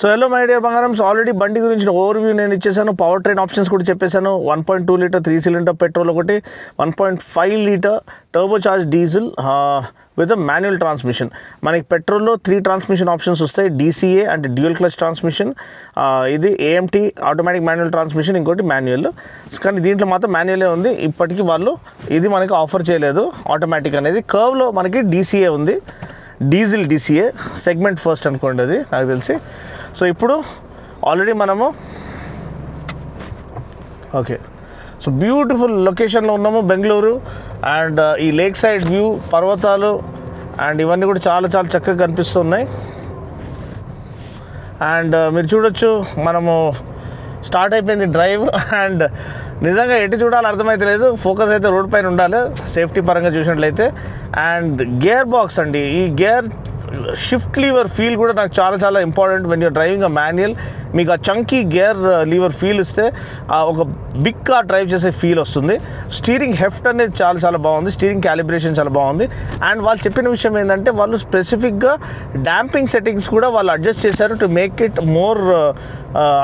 So hello my dear బంగారం. So already బండి గురించి ఓవర్వ్యూ నేను ఇచ్చేసాను. పవర్ ట్రైన్ ఆప్షన్స్ కూడా చెప్పేశాను. 1.2 లీటర్ 3 సిలిండర్ పెట్రోల్ ఒకటి, 1.5 litre turbo charge diesel with manual transmission. మనకి పెట్రోల్లో 3 ట్రాన్స్మిషన్ ఆప్షన్స్ వస్తాయి. DCA అంటే డ్యూయల్ క్లచ్ ట్రాన్స్మిషన్, ఇది AMT ఆటోమేటిక్ మాన్యువల్ ట్రాన్స్మిషన్, ఇంకోటి మాన్యువల్. కానీ దీంట్లో మాత్రం మాన్యువలే ఉంది. ఇప్పటికీ వాళ్ళు ఇది మనకి ఆఫర్ చేయలేదు ఆటోమేటిక్ అనేది. కర్వ్లో మనకి DCA ఉంది, డీజిల్ DCA సెగ్మెంట్ ఫస్ట్ అనుకోండి అది నాకు తెలిసి. సో ఇప్పుడు ఆల్రెడీ మనము ఓకే, సో బ్యూటిఫుల్ లొకేషన్లో ఉన్నాము బెంగళూరు. అండ్ ఈ లేక్ సైడ్ వ్యూ, పర్వతాలు అండ్ ఇవన్నీ కూడా చాలా చాలా చక్కగా కనిపిస్తున్నాయి. అండ్ మీరు చూడొచ్చు మనము స్టార్ట్ అయిపోయింది డ్రైవ్. అండ్ నిజంగా ఎటు చూడాలో అర్థమైతలేదు. ఫోకస్ అయితే రోడ్ పైన ఉండాలి సేఫ్టీ పరంగా చూసినట్లయితే. అండ్ గేర్ బాక్స్ అండి, ఈ గేర్ షిఫ్ట్ లీవర్ ఫీల్ కూడా నాకు చాలా చాలా important. When your driving a manual, మీకు ఆ చంకీ గేర్ లీవర్ ఫీల్ ఇస్తే ఒక బిగ్ కార్ డ్రైవ్ చేసే ఫీల్ వస్తుంది. స్టీరింగ్ హెఫ్ట్ అనేది చాలా చాలా బాగుంది, స్టీరింగ్ క్యాలిబ్రేషన్ చాలా బాగుంది. అండ్ వాళ్ళు చెప్పిన విషయం ఏంటంటే వాళ్ళు స్పెసిఫిక్గా డాంపింగ్ సెట్టింగ్స్ కూడా వాళ్ళు అడ్జస్ట్ చేశారు టు మేక్ ఇట్ మోర్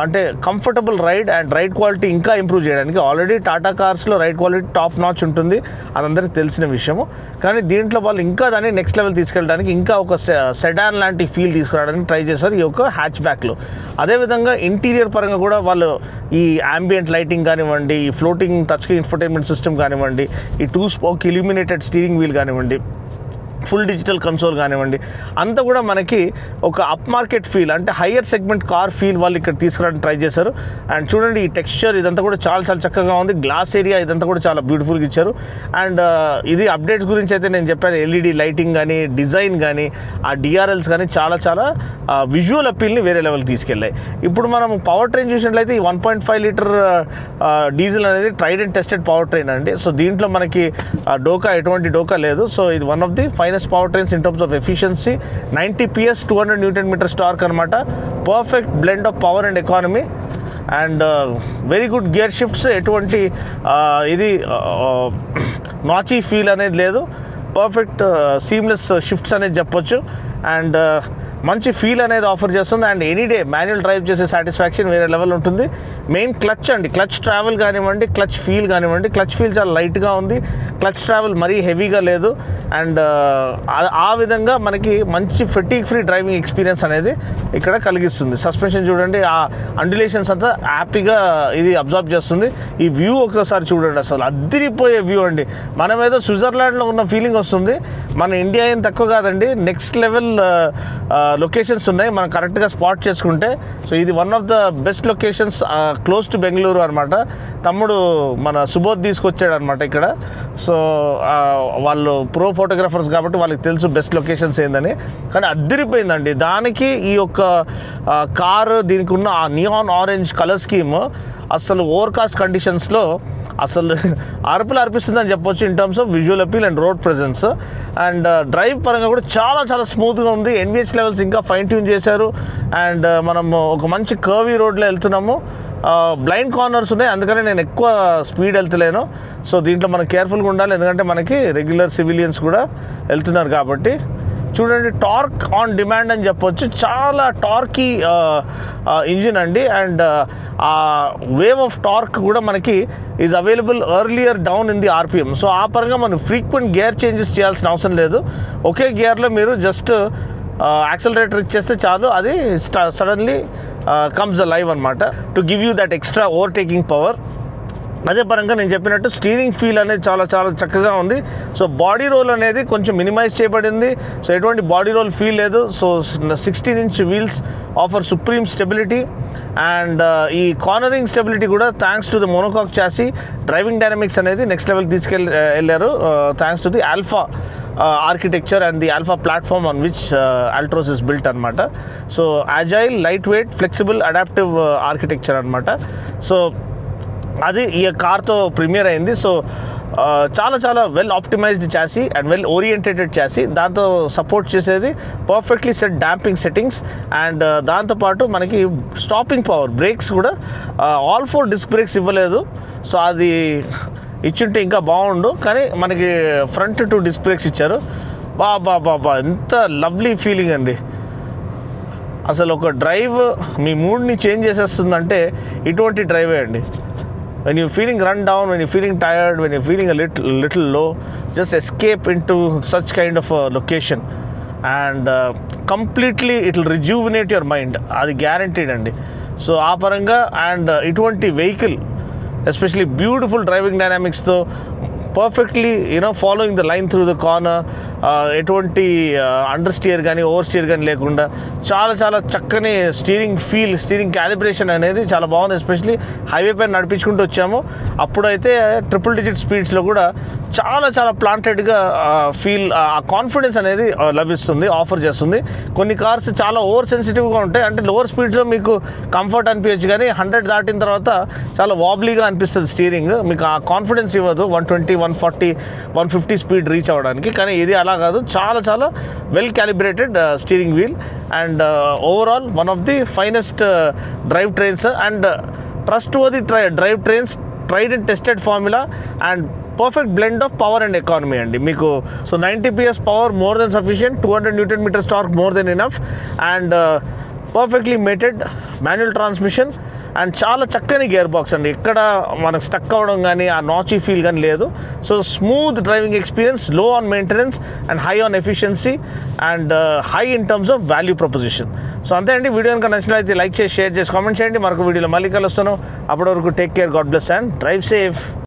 అంటే comfortable ride and ride quality ఇంకా ఇంప్రూవ్ చేయడానికి. ఆల్రెడీ టాటా కార్స్లో రైడ్ క్వాలిటీ టాప్ నాచ్ ఉంటుంది, అదందరికీ తెలిసిన విషయము. కానీ దీంట్లో వాళ్ళు ఇంకా దాన్ని నెక్స్ట్ లెవెల్ తీసుకెళ్ళడానికి, ఇంకా ఒక సెడాన్ లాంటి ఫీల్ తీసుకురావడానికి ట్రై చేశారు ఈ యొక్క హ్యాచ్ బ్యాక్లో. అదేవిధంగా ఇంటీరియర్ పరంగా కూడా వాళ్ళు ఈ ambient లైటింగ్ కానివ్వండి, ఈ floating touch screen infotainment system కానివ్వండి, ఈ 2 స్పోక్ ఇల్యూమినేటెడ్ స్టీరింగ్ వీల్ కానివ్వండి, ఫుల్ డిజిటల్ కన్సోల్ కానివ్వండి, అంతా కూడా మనకి ఒక అప్ మార్కెట్ ఫీల్ అంటే హయ్యర్ సెగ్మెంట్ కార్ ఫీల్ వాళ్ళు ఇక్కడ తీసుకురావడానికి ట్రై చేశారు. అండ్ చూడండి ఈ టెక్స్చర్ ఇదంతా కూడా చాలా చాలా చక్కగా ఉంది. గ్లాస్ ఏరియా ఇదంతా కూడా చాలా బ్యూటిఫుల్గా ఇచ్చారు. అండ్ ఇది అప్డేట్స్ గురించి అయితే నేను చెప్పాను. LED లైటింగ్ కానీ, డిజైన్ కానీ, ఆ DRLs కానీ చాలా చాలా విజువల్ అప్పీల్ని వేరే లెవెల్ తీసుకెళ్ళాయి. ఇప్పుడు మనం పవర్ ట్రైన్ చూసినట్లయితే ఈ 1.5 లీటర్ డీజిల్ అనేది tried and tested power train అండి. సో దీంట్లో మనకి ఎటువంటి డోకా లేదు. సో ఇది one of the power trains in terms of efficiency. 90 PS 200 Nm torque అనమాట. Perfect blend of power and economy. And very good gear shifts, ఎటువంటి ఇది నాచీ ఫీల్ అనేది లేదు. పర్ఫెక్ట్ సీమ్లెస్ షిఫ్ట్స్ అనేది చెప్పొచ్చు. అండ్ మంచి ఫీల్ అనేది ఆఫర్ చేస్తుంది. And any day manual drive చేసే సాటిస్ఫాక్షన్ వేరే లెవెల్ ఉంటుంది. మెయిన్ క్లచ్ అండి, క్లచ్ ట్రావెల్ కానివ్వండి, క్లచ్ ఫీల్ కానివ్వండి, క్లచ్ ఫీల్ చాలా లైట్గా ఉంది. క్లచ్ ట్రావెల్ మరీ హెవీగా లేదు. అండ్ ఆ విధంగా మనకి మంచి ఫెటీగ్ ఫ్రీ డ్రైవింగ్ ఎక్స్పీరియన్స్ అనేది ఇక్కడ కలిగిస్తుంది. సస్పెన్షన్ చూడండి, ఆ అండ్యులేషన్స్ అంతా హ్యాపీగా ఇది అబ్జర్వ్ చేస్తుంది. ఈ వ్యూ ఒకసారి చూడండి, అసలు అదిరిపోయే వ్యూ అండి. మనం ఏదో స్విట్జర్లాండ్లో ఉన్న ఫీలింగ్ వస్తుంది. మన ఇండియా ఏం తక్కువ కాదండి, నెక్స్ట్ లెవెల్ లొకేషన్స్ ఉన్నాయి మనం కరెక్ట్గా స్పాట్ చేసుకుంటే. సో ఇది one of the best locations close to Bengaluru అనమాట. తమ్ముడు మన సుబోధ్ తీసుకొచ్చాడు అనమాట ఇక్కడ. సో వాళ్ళు ప్రో ఫోటోగ్రాఫర్స్ కాబట్టి వాళ్ళకి తెలుసు బెస్ట్ లొకేషన్స్ ఏందని. కానీ అద్దరిపోయిందండి. దానికి ఈ యొక్క కారు, దీనికి ఉన్న ఆ నియాన్ ఆరెంజ్ కలర్ స్కీమ్ అసలు ఓవర్కాస్ట్ కండిషన్స్లో అసలు అరుపులు అర్పిస్తుందని చెప్పొచ్చు in terms of visual appeal and road presence. And drive పరంగా కూడా చాలా చాలా స్మూత్గా ఉంది. NVH లెవెల్స్ ఇంకా ఫైన్ ట్యూన్ చేశారు. అండ్ మనం ఒక మంచి కర్వీ రోడ్లో వెళ్తున్నాము. బ్లైండ్ కార్నర్స్ ఉన్నాయి, అందుకని నేను ఎక్కువ స్పీడ్ వెళ్తలేను. సో దీంట్లో మనం కేర్ఫుల్గా ఉండాలి, ఎందుకంటే మనకి రెగ్యులర్ సివిలియన్స్ కూడా వెళ్తున్నారు కాబట్టి. చూడండి, టార్క్ ఆన్ డిమాండ్ అని చెప్పొచ్చు. చాలా టార్కీ ఇంజిన్ అండి. అండ్ ఆ వేవ్ ఆఫ్ టార్క్ కూడా మనకి is available earlier down in the RPM. So ఆ పరంగా మనం ఫ్రీక్వెంట్ గేర్ చేంజెస్ చేయాల్సిన అవసరం లేదు. ఒకే గేర్లో మీరు జస్ట్ యాక్సలరేటర్ ఇచ్చేస్తే చాలు, అది సడన్లీ కమ్స్ ద లైవ్ అనమాట to give you that extra overtaking power. అదే పరంగా నేను చెప్పినట్టు స్టీరింగ్ ఫీల్ అనేది చాలా చాలా చక్కగా ఉంది. సో బాడీ రోల్ అనేది కొంచెం మినిమైజ్ చేయబడింది. సో ఎటువంటి బాడీ రోల్ ఫీల్ లేదు. So 16-inch wheels offer supreme stability. And ఈ కార్నరింగ్ స్టెబిలిటీ కూడా thanks to the monocoque chassis, driving dynamics అనేది నెక్స్ట్ లెవెల్ వెళ్ళారు thanks to the Alpha architecture and the Alpha platform on which Altroz is built అనమాట. So agile, light weight, flexible, adaptive architecture అనమాట. So అది ఈ కార్తో premier అయింది. So చాలా చాలా well optimised chassis and well oriented chassis. దాంతో support చేసేది perfectly set damping settings. And దాంతోపాటు మనకి స్టాపింగ్ పవర్, బ్రేక్స్ కూడా ఆల్ 4 డిస్క్ బ్రేక్స్ ఇవ్వలేదు. సో అది ఇచ్చుంటే ఇంకా బాగుండు, కానీ మనకి ఫ్రంట్ 2 డిస్క్ బ్రేక్స్ ఇచ్చారు. బా ఎంత లవ్లీ ఫీలింగ్ అండి. అసలు ఒక డ్రైవ్ మీ మూడ్ని చేంజ్ చేసేస్తుందంటే ఇటువంటి డ్రైవే అండి. when you're feeling run down, when you're feeling tired, when you're feeling a little low, just escape into such kind of a location and completely it will rejuvenate your mind. అది guaranteed అండి. So ఆ పరంగా and ఇటువంటి vehicle especially beautiful driving డైనామిక్స్తో perfectly following the line through the corner, ఎటువంటి under steer కానీ over steer కానీ లేకుండా చాలా చక్కని స్టీరింగ్ క్యాలిబ్రేషన్ అనేది చాలా బాగుంది. ఎస్పెషలీ హైవే పైన నడిపించుకుంటూ వచ్చాము, అప్పుడైతే ట్రిపుల్ డిజిట్ స్పీడ్స్లో కూడా చాలా ప్లాంటెడ్గా ఫీల్, ఆ కాన్ఫిడెన్స్ అనేది లభిస్తుంది, ఆఫర్ చేస్తుంది. కొన్ని కార్స్ చాలా ఓవర్ సెన్సిటివ్గా ఉంటాయి, అంటే లోవర్ స్పీడ్స్లో మీకు కంఫర్ట్ అనిపించచ్చు, కానీ 100 దాటిన తర్వాత చాలా వాబ్లీగా అనిపిస్తుంది స్టీరింగ్, మీకు ఆ కాన్ఫిడెన్స్ ఇవ్వదు 120, 140, 150 స్పీడ్ రీచ్ అవ్వడానికి. కానీ ఇది అలా కాదు, చాలా well calibrated steering wheel and overall one of the finest drivetrains and trustworthy drivetrains, tried and tested formula and perfect blend of power and economy అండి మీకు. So 90 PS power more than sufficient, 200 Nm torque more than enough and perfectly mated manual transmission and చాలా చక్కని gear box అండి. ఎక్కడ మనకు stuck అవ్వడం కానీ ఆ నాచీ ఫీల్ కానీ లేదు. So smooth driving experience, low on maintenance and high on efficiency and high in terms of value proposition. So అంతే అండి. వీడియో కనుక నచ్చినట్లయితే లైక్ చేసి, షేర్ చేసి, కామెంట్ చేయండి. మరొక వీడియోలో మళ్ళీ కలుస్తాను. అప్పటి వరకు take care, God bless and drive safe.